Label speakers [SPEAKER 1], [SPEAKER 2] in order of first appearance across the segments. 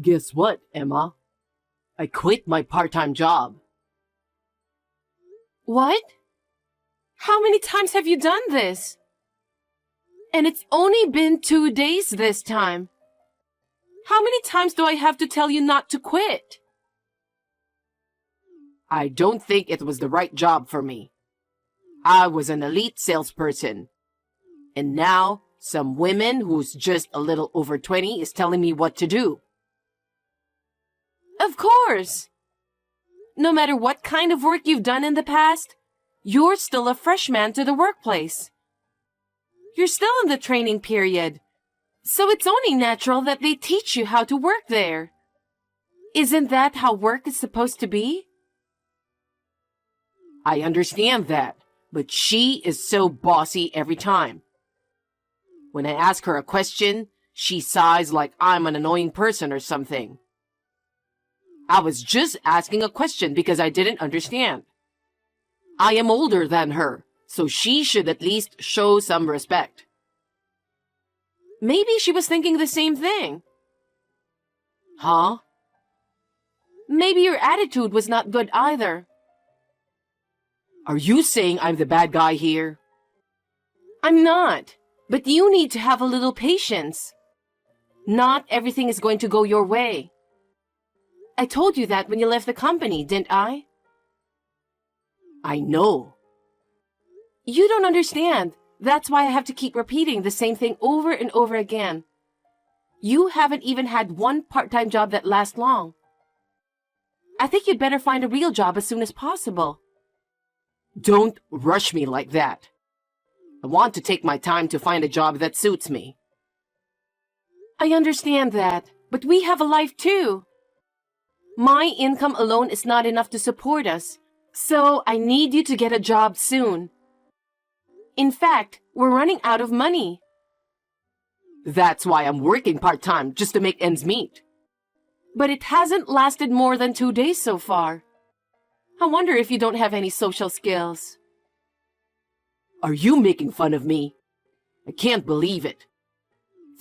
[SPEAKER 1] Guess what, Emma? I quit my part-time job.
[SPEAKER 2] What? How many times have you done this? And it's only been 2 days this time. How many times do I have to tell you not to quit?
[SPEAKER 1] I don't think it was the right job for me. I was an elite salesperson. And now, some woman who's just a little over 20 is telling me what to do.
[SPEAKER 2] Of course. No matter what kind of work you've done in the past, you're still a freshman to the workplace. You're still in the training period, so it's only natural that they teach you how to work there. Isn't that how work is supposed to be?
[SPEAKER 1] I understand that, but she is so bossy every time. When I ask her a question, she sighs like I'm an annoying person or something. I was just asking a question because I didn't understand. I am older than her, so she should at least show some respect.
[SPEAKER 2] Maybe she was thinking the same thing.
[SPEAKER 1] Huh?
[SPEAKER 2] Maybe your attitude was not good either.
[SPEAKER 1] Are you saying I'm the bad guy here?
[SPEAKER 2] I'm not, but you need to have a little patience. Not everything is going to go your way. I told you that when you left the company, didn't I?
[SPEAKER 1] I know.
[SPEAKER 2] You don't understand. That's why I have to keep repeating the same thing over and over again. You haven't even had one part-time job that lasts long. I think you'd better find a real job as soon as possible.
[SPEAKER 1] Don't rush me like that. I want to take my time to find a job that suits me.
[SPEAKER 2] I understand that, but we have a life too. My income alone is not enough to support us, so I need you to get a job soon. In fact, we're running out of money.
[SPEAKER 1] That's why I'm working part-time, just to make ends meet.
[SPEAKER 2] But it hasn't lasted more than 2 days so far. I wonder if you don't have any social skills.
[SPEAKER 1] Are you making fun of me? I can't believe it.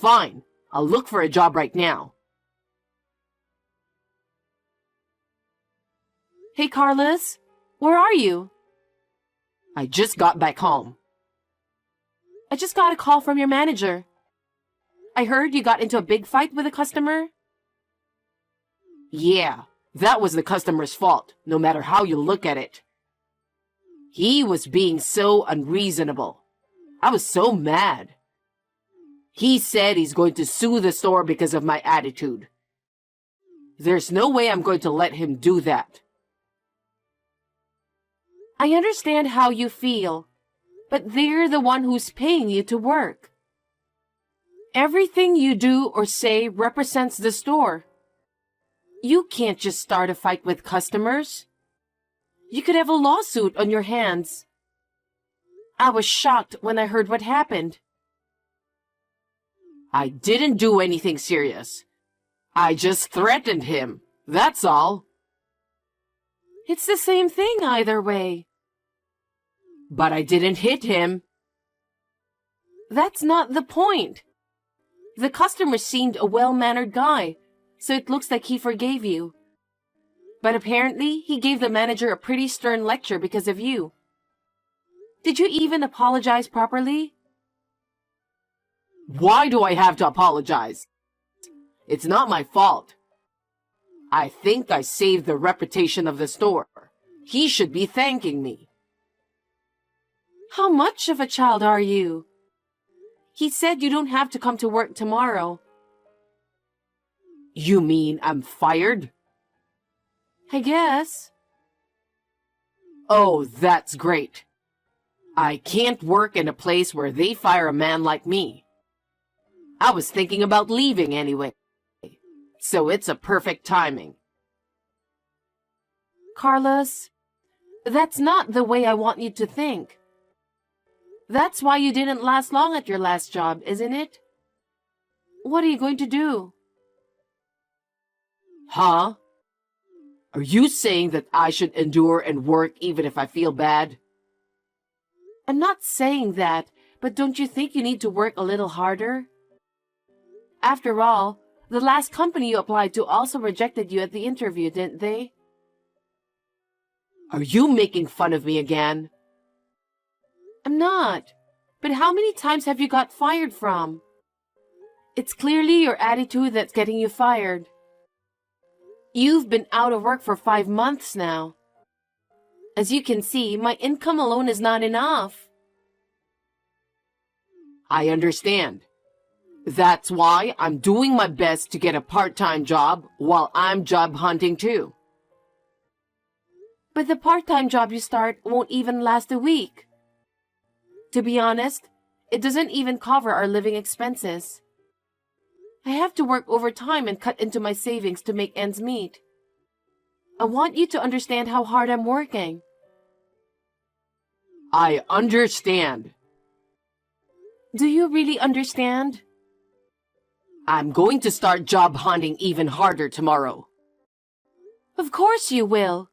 [SPEAKER 1] Fine, I'll look for a job right now.
[SPEAKER 2] Hey, Carlos, where are you?
[SPEAKER 1] I just got back home.
[SPEAKER 2] I just got a call from your manager. I heard you got into a big fight with a customer.
[SPEAKER 1] Yeah, that was the customer's fault, no matter how you look at it. He was being so unreasonable. I was so mad. He said he's going to sue the store because of my attitude. There's no way I'm going to let him do that.
[SPEAKER 2] I understand how you feel, but they're the one who's paying you to work. Everything you do or say represents the store. You can't just start a fight with customers. You could have a lawsuit on your hands. I was shocked when I heard what happened.
[SPEAKER 1] I didn't do anything serious. I just threatened him, that's all.
[SPEAKER 2] It's the same thing either way.
[SPEAKER 1] But I didn't hit him.
[SPEAKER 2] That's not the point. The customer seemed a well-mannered guy, so it looks like he forgave you. But apparently, he gave the manager a pretty stern lecture because of you. Did you even apologize properly?
[SPEAKER 1] Why do I have to apologize? It's not my fault. I think I saved the reputation of the store. He should be thanking me.
[SPEAKER 2] How much of a child are you? He said you don't have to come to work tomorrow.
[SPEAKER 1] You mean I'm fired?
[SPEAKER 2] I guess.
[SPEAKER 1] Oh, that's great. I can't work in a place where they fire a man like me. I was thinking about leaving anyway, so it's a perfect timing.
[SPEAKER 2] Carlos, that's not the way I want you to think. That's why you didn't last long at your last job, isn't it? What are you going to do?
[SPEAKER 1] Huh? Are you saying that I should endure and work even if I feel bad?
[SPEAKER 2] I'm not saying that, but don't you think you need to work a little harder? After all, The last company you applied to also rejected you at the interview, didn't they?
[SPEAKER 1] Are you making fun of me again?
[SPEAKER 2] I'm not. But how many times have you got fired from? It's clearly your attitude that's getting you fired. You've been out of work for 5 months now. As you can see, my income alone is not enough.
[SPEAKER 1] I understand. That's why I'm doing my best to get a part-time job while I'm job hunting too.
[SPEAKER 2] But the part-time job you start won't even last a week. To be honest, it doesn't even cover our living expenses. I have to work overtime and cut into my savings to make ends meet. I want you to understand how hard I'm working.
[SPEAKER 1] I understand.
[SPEAKER 2] Do you really understand?
[SPEAKER 1] I'm going to start job hunting even harder tomorrow.
[SPEAKER 2] Of course you will.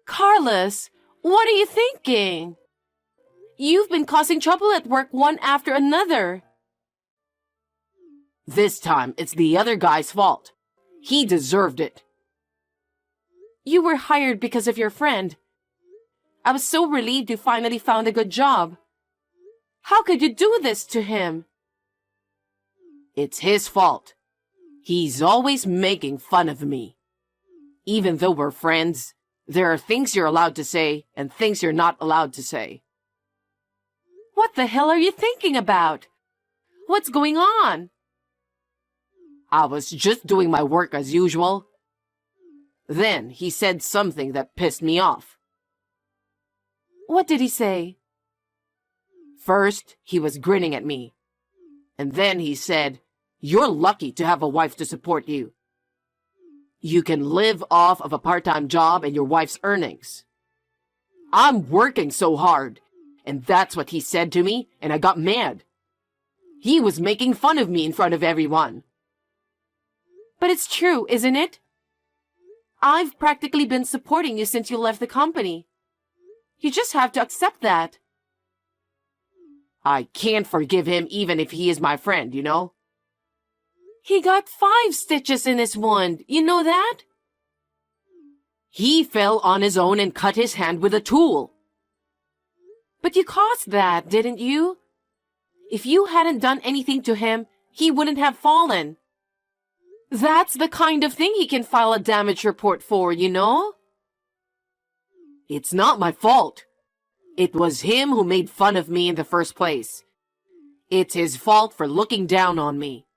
[SPEAKER 2] Carlos, what are you thinking? You've been causing trouble at work one after another.
[SPEAKER 1] This time, it's the other guy's fault. He deserved it.
[SPEAKER 2] You were hired because of your friend. I was so relieved you finally found a good job. How could you do this to him?
[SPEAKER 1] It's his fault. He's always making fun of me. Even though we're friends, there are things you're allowed to say and things you're not allowed to say.
[SPEAKER 2] What the hell are you thinking about? What's going on?
[SPEAKER 1] I was just doing my work as usual. Then he said something that pissed me off.
[SPEAKER 2] What did he say?
[SPEAKER 1] First, he was grinning at me. And then he said, "You're lucky to have a wife to support you. You can live off of a part-time job and your wife's earnings. I'm working so hard." And that's what he said to me, and I got mad. He was making fun of me in front of everyone.
[SPEAKER 2] But it's true, isn't it? I've practically been supporting you since you left the company. You just have to accept that.
[SPEAKER 1] I can't forgive him even if he is my friend, you know?
[SPEAKER 2] He got 5 stitches in his wound, you know that?
[SPEAKER 1] He fell on his own and cut his hand with a tool.
[SPEAKER 2] But you caused that, didn't you? If you hadn't done anything to him, he wouldn't have fallen. That's the kind of thing he can file a damage report for, you know?
[SPEAKER 1] It's not my fault. It was him who made fun of me in the first place. It's his fault for looking down on me.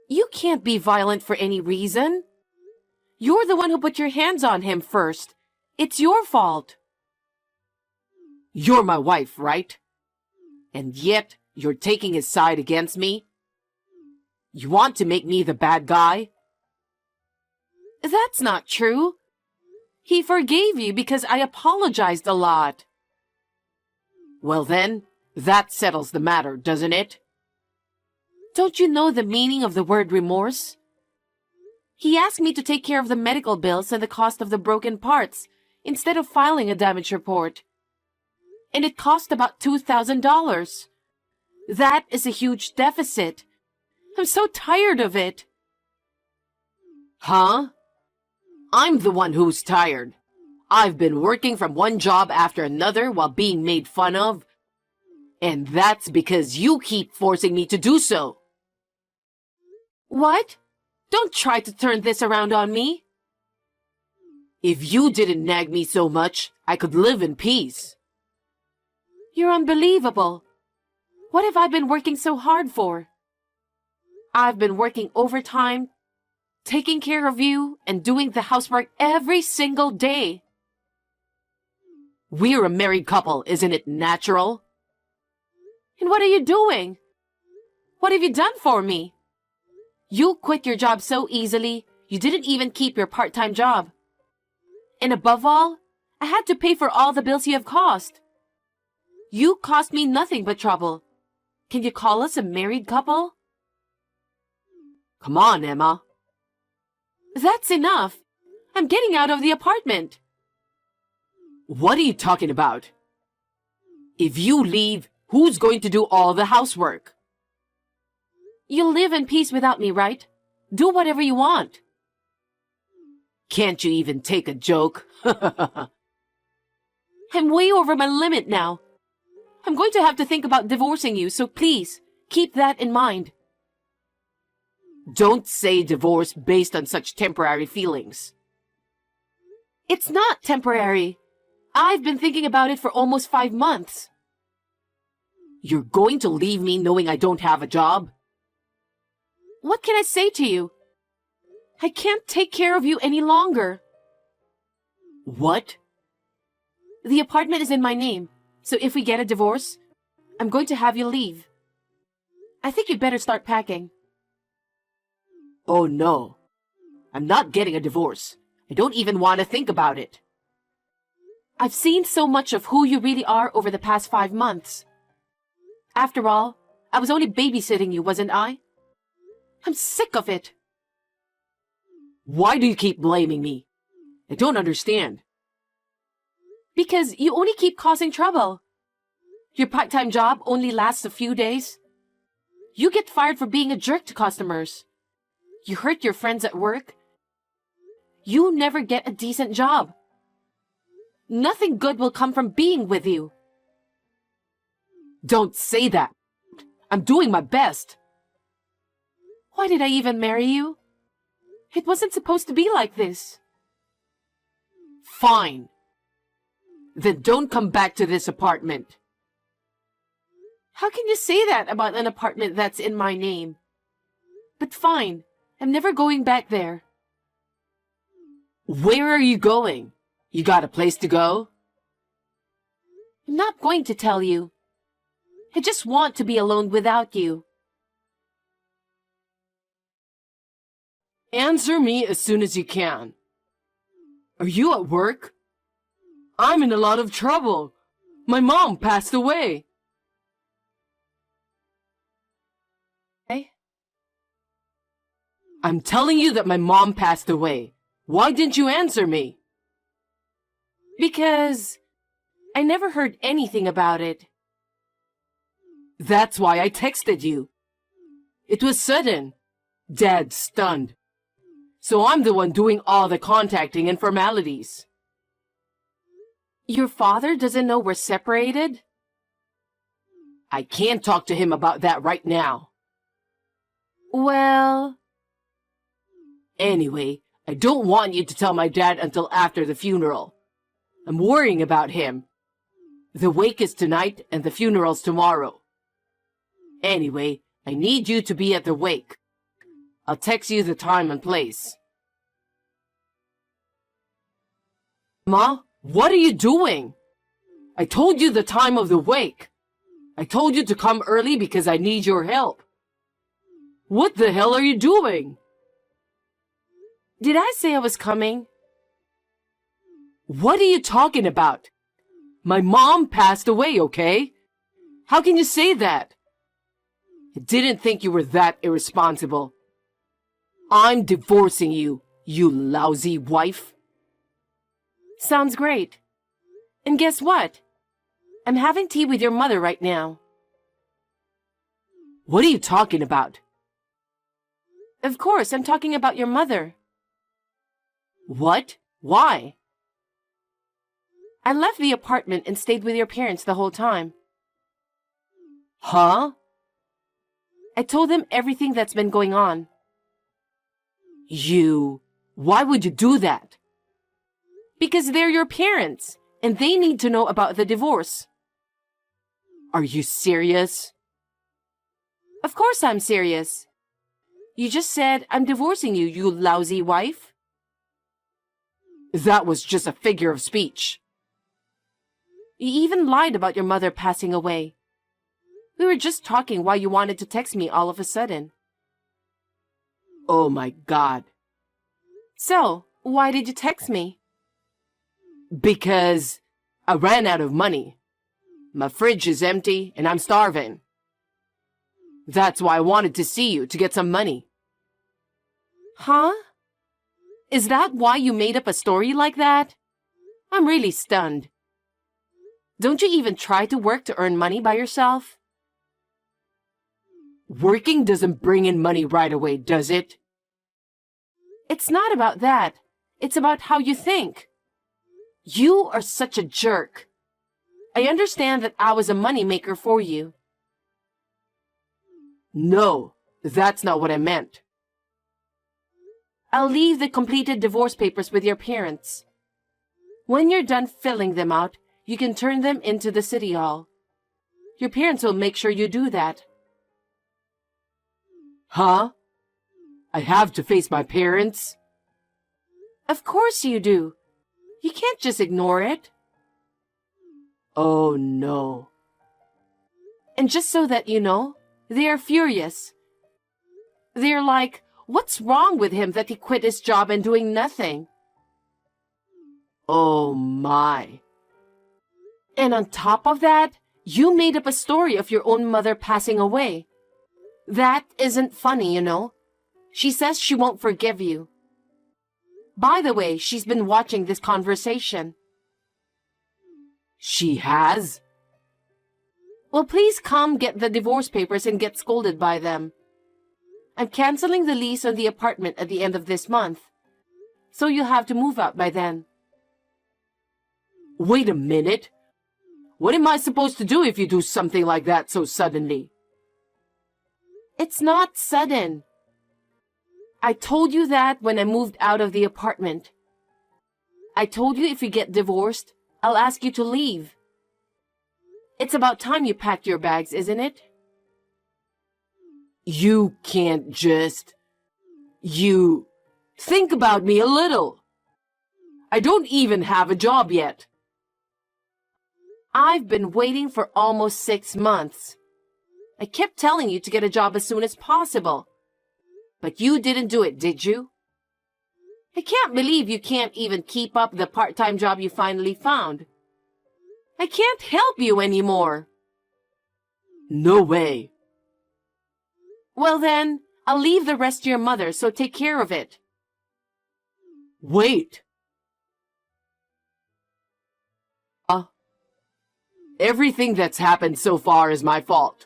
[SPEAKER 2] You can't be violent for any reason. You're the one who put your hands on him first. It's your fault.
[SPEAKER 1] You're my wife, right? And yet, you're taking his side against me? You want to make me the bad guy?
[SPEAKER 2] That's not true. He forgave you because I apologized a lot.
[SPEAKER 1] Well then, that settles the matter, doesn't it?
[SPEAKER 2] Don't you know the meaning of the word remorse? He asked me to take care of the medical bills and the cost of the broken parts instead of filing a damage report. And it cost about $2,000. That is a huge deficit. I'm so tired of it.
[SPEAKER 1] Huh? I'm the one who's tired. I've been working from one job after another while being made fun of. And that's because you keep forcing me to do so.
[SPEAKER 2] What? Don't try to turn this around on me.
[SPEAKER 1] If you didn't nag me so much, I could live in peace.
[SPEAKER 2] You're unbelievable. What have I been working so hard for? I've been working overtime, taking care of you, and doing the housework every single day.
[SPEAKER 1] We're a married couple, isn't it natural?
[SPEAKER 2] And what are you doing? What have you done for me? You quit your job so easily, you didn't even keep your part-time job. And above all, I had to pay for all the bills you have caused. You cost me nothing but trouble. Can you call us a married couple?
[SPEAKER 1] Come on, Emma.
[SPEAKER 2] That's enough. I'm getting out of the apartment.
[SPEAKER 1] What are you talking about? If you leave, Who's going to do all the housework?
[SPEAKER 2] You'll live in peace without me, right? Do whatever you want.
[SPEAKER 1] Can't you even take a joke?
[SPEAKER 2] I'm way over my limit now. I'm going to have to think about divorcing you, so please, keep that in mind.
[SPEAKER 1] Don't say divorce based on such temporary feelings.
[SPEAKER 2] It's not temporary. I've been thinking about it for almost 5 months.
[SPEAKER 1] You're going to leave me knowing I don't have a job?
[SPEAKER 2] What can I say to you? I can't take care of you any longer.
[SPEAKER 1] What?
[SPEAKER 2] The apartment is in my name, so if we get a divorce, I'm going to have you leave. I think you'd better start packing.
[SPEAKER 1] Oh no. I'm not getting a divorce. I don't even want to think about it.
[SPEAKER 2] I've seen so much of who you really are over the past 5 months. After all, I was only babysitting you, wasn't I? I'm sick of it.
[SPEAKER 1] Why do you keep blaming me? I don't understand.
[SPEAKER 2] Because you only keep causing trouble. Your part-time job only lasts a few days. You get fired for being a jerk to customers. You hurt your friends at work. You never get a decent job. Nothing good will come from being with you.
[SPEAKER 1] Don't say that. I'm doing my best.
[SPEAKER 2] Why did I even marry you? It wasn't supposed to be like this.
[SPEAKER 1] Fine. Then don't come back to this apartment.
[SPEAKER 2] How can you say that about an apartment that's in my name? But fine, I'm never going back there.
[SPEAKER 1] Where are you going? You got a place to go?
[SPEAKER 2] I'm not going to tell you. I just want to be alone without you.
[SPEAKER 1] Answer me as soon as you can. Are you at work? I'm in a lot of trouble. My mom passed away.
[SPEAKER 2] Hey?
[SPEAKER 1] I'm telling you that my mom passed away. Why didn't you answer me?
[SPEAKER 2] Because I never heard anything about it.
[SPEAKER 1] That's why I texted you. It was sudden. Dad's stunned. So I'm the one doing all the contacting and formalities.
[SPEAKER 2] Your father doesn't know we're separated?
[SPEAKER 1] I can't talk to him about that right now.
[SPEAKER 2] Well...
[SPEAKER 1] Anyway, I don't want you to tell my dad until after the funeral. I'm worrying about him. The wake is tonight and the funeral's tomorrow. Anyway, I need you to be at the wake. I'll text you the time and place. Ma, what are you doing? I told you the time of the wake. I told you to come early because I need your help. What the hell are you doing?
[SPEAKER 2] Did I say I was coming?
[SPEAKER 1] What are you talking about? My mom passed away, okay? How can you say that? I didn't think you were that irresponsible. I'm divorcing you, you lousy wife.
[SPEAKER 2] Sounds great. And guess what? I'm having tea with your mother right now.
[SPEAKER 1] What are you talking about?
[SPEAKER 2] Of course, I'm talking about your mother.
[SPEAKER 1] What? Why?
[SPEAKER 2] I left the apartment and stayed with your parents the whole time.
[SPEAKER 1] Huh?
[SPEAKER 2] I told them everything that's been going on.
[SPEAKER 1] Why would you do that?
[SPEAKER 2] Because they're your parents, and they need to know about the divorce.
[SPEAKER 1] Are you serious?
[SPEAKER 2] Of course I'm serious. You just said I'm divorcing you, you lousy wife.
[SPEAKER 1] That was just a figure of speech.
[SPEAKER 2] You even lied about your mother passing away. We were just talking while you wanted to text me all of a sudden.
[SPEAKER 1] Oh my God.
[SPEAKER 2] So, why did you text me?
[SPEAKER 1] Because I ran out of money. My fridge is empty and I'm starving. That's why I wanted to see you to get some money.
[SPEAKER 2] Huh? Is that why you made up a story like that? I'm really stunned. Don't you even try to work to earn money by yourself?
[SPEAKER 1] Working doesn't bring in money right away, does it?
[SPEAKER 2] It's not about that. It's about how you think. You are such a jerk. I understand that I was a moneymaker for you.
[SPEAKER 1] No, that's not what I meant.
[SPEAKER 2] I'll leave the completed divorce papers with your parents. When you're done filling them out, you can turn them into the city hall. Your parents will make sure you do that.
[SPEAKER 1] Huh? I have to face my parents?
[SPEAKER 2] Of course you do. You can't just ignore it.
[SPEAKER 1] Oh no.
[SPEAKER 2] And just so that you know, they are furious. They're like, what's wrong with him that he quit his job and doing nothing?
[SPEAKER 1] Oh my.
[SPEAKER 2] And on top of that, you made up a story of your own mother passing away. That isn't funny, you know. She says she won't forgive you. By the way, she's been watching this conversation.
[SPEAKER 1] She has?
[SPEAKER 2] Well, please come get the divorce papers and get scolded by them. I'm canceling the lease on the apartment at the end of this month, so you'll have to move out by then.
[SPEAKER 1] Wait a minute. What am I supposed to do if you do something like that so suddenly?
[SPEAKER 2] It's not sudden. I told you that when I moved out of the apartment. I told you if you get divorced, I'll ask you to leave. It's about time you packed your bags, isn't it?
[SPEAKER 1] You can't just... You... Think about me a little. I don't even have a job yet.
[SPEAKER 2] I've been waiting for almost 6 months. I kept telling you to get a job as soon as possible. But you didn't do it, did you? I can't believe you can't even keep up the part-time job you finally found. I can't help you anymore.
[SPEAKER 1] No way.
[SPEAKER 2] Well then, I'll leave the rest to your mother, so take care of it.
[SPEAKER 1] Wait. Everything that's happened so far is my fault.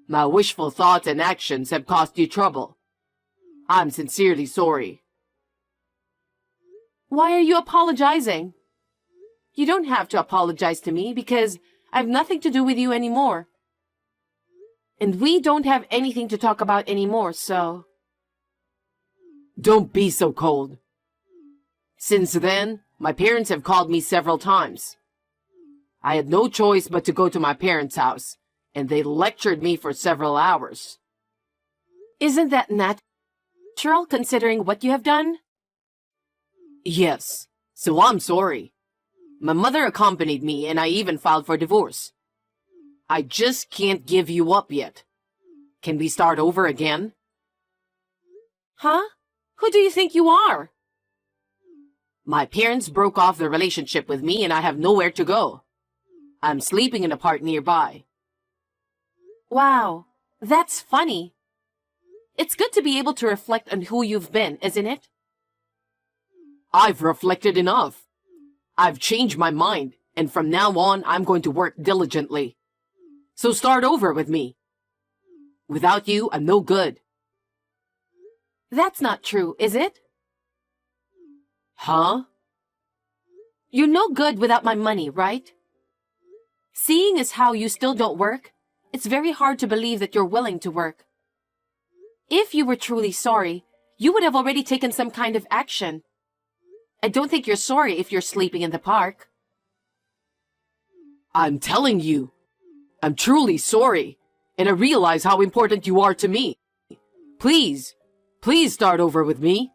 [SPEAKER 1] My wishful thoughts and actions have caused you trouble. I'm sincerely sorry.
[SPEAKER 2] Why are you apologizing? You don't have to apologize to me because I have nothing to do with you anymore. And we don't have anything to talk about anymore, so...
[SPEAKER 1] Don't be so cold. Since then, my parents have called me several times. I had no choice but to go to my parents' house, and they lectured me for several hours.
[SPEAKER 2] Isn't that natural considering what you have done?
[SPEAKER 1] Yes, so I'm sorry. My mother accompanied me and I even filed for divorce. I just can't give you up yet. Can we start over again?
[SPEAKER 2] Huh? Who do you think you are?
[SPEAKER 1] My parents broke off their relationship with me and I have nowhere to go. I'm sleeping in a park nearby.
[SPEAKER 2] Wow, that's funny. It's good to be able to reflect on who you've been, isn't it?
[SPEAKER 1] I've reflected enough. I've changed my mind, and from now on, I'm going to work diligently. So start over with me. Without you, I'm no good.
[SPEAKER 2] That's not true, is it?
[SPEAKER 1] Huh?
[SPEAKER 2] You're no good without my money, right? Seeing as how you still don't work, it's very hard to believe that you're willing to work. If you were truly sorry, you would have already taken some kind of action. I don't think you're sorry if you're sleeping in the park.
[SPEAKER 1] I'm telling you, I'm truly sorry, and I realize how important you are to me. Please start over with me.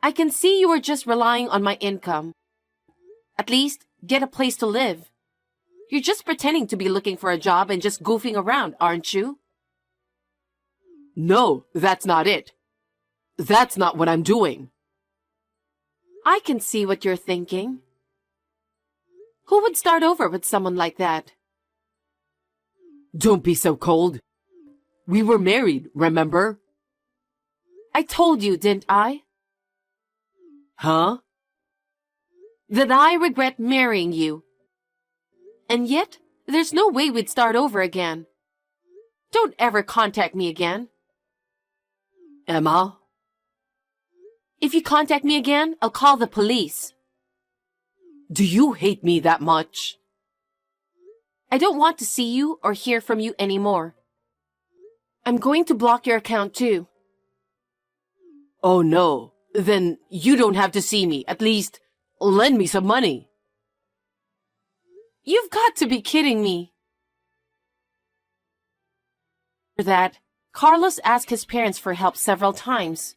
[SPEAKER 2] I can see you are just relying on my income. At least, get a place to live. You're just pretending to be looking for a job and just goofing around, aren't you?
[SPEAKER 1] No, that's not it. That's not what I'm doing.
[SPEAKER 2] I can see what you're thinking. Who would start over with someone like that?
[SPEAKER 1] Don't be so cold. We were married, remember?
[SPEAKER 2] I told you, didn't I?
[SPEAKER 1] Huh?
[SPEAKER 2] that I regret marrying you. And yet, there's no way we'd start over again. Don't ever contact me again.
[SPEAKER 1] Emma?
[SPEAKER 2] If you contact me again, I'll call the police.
[SPEAKER 1] Do you hate me that much?
[SPEAKER 2] I don't want to see you or hear from you anymore. I'm going to block your account too.
[SPEAKER 1] Oh no, then you don't have to see me. At least, lend me some money.
[SPEAKER 2] You've got to be kidding me. For that, Carlos asked his parents for help several times,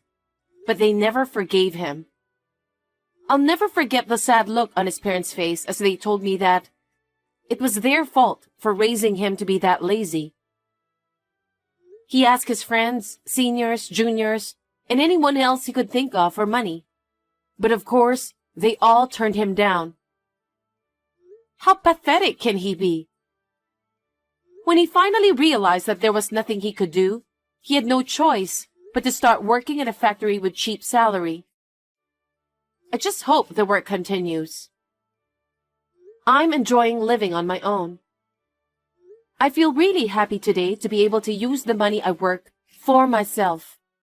[SPEAKER 2] but they never forgave him. I'll never forget the sad look on his parents' face as they told me that it was their fault for raising him to be that lazy. He asked his friends, seniors, juniors, and anyone else he could think of for money. But of course, they all turned him down. How pathetic can he be? When he finally realized that there was nothing he could do, he had no choice but to start working in a factory with cheap salary. I just hope the work continues. I'm enjoying living on my own. I feel really happy today to be able to use the money I work for myself.